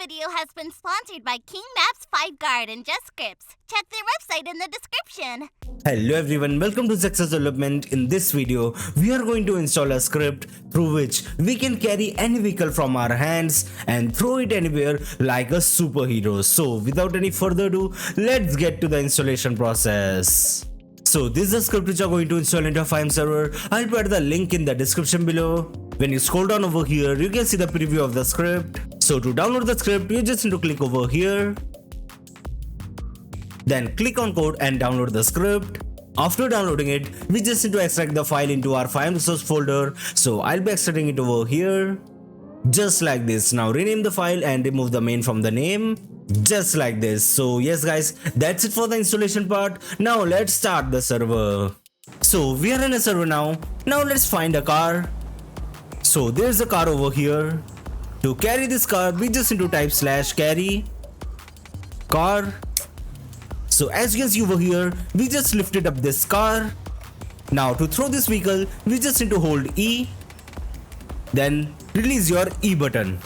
video has been sponsored by King Maps 5 Guard and Just Scripts. Check their website in the description. Hello everyone, welcome to Zexus development. In this video, we are going to install a script through which we can carry any vehicle from our hands and throw it anywhere like a superhero. So without any further ado, let's get to the installation process. So this is a script which you are going to install into a FiveM server. I'll put the link in the description below. When you scroll down over here, you can see the preview of the script. So to download the script, you just need to click over here. Then click on code and download the script. After downloading it, we just need to extract the file into our FiveM resource folder. So I'll be extracting it over here. Just like this. Now rename the file and remove the main from the name. Just like this. So yes guys, that's it for the installation part. Now let's start the server. So we are in a server now. Now let's find a car. So there's a car over here. To carry this car, we just need to type /carry car. So as you can see over here, we just lifted up this car. Now to throw this vehicle, we just need to hold E. Then release your E button.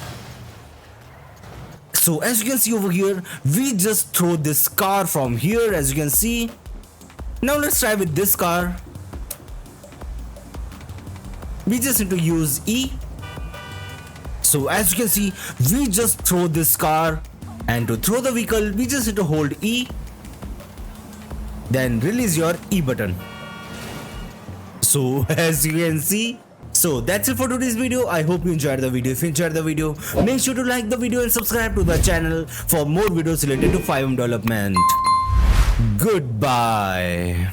So as you can see over here, we just throw this car from here, as you can see. Now let's try with this car. We just need to use E. So as you can see, we just throw this car, and to throw the vehicle, we just need to hold E. Then release your E button. So as you can see, so that's it for today's video. I hope you enjoyed the video. If you enjoyed the video, make sure to like the video and subscribe to the channel for more videos related to FiveM development. Goodbye.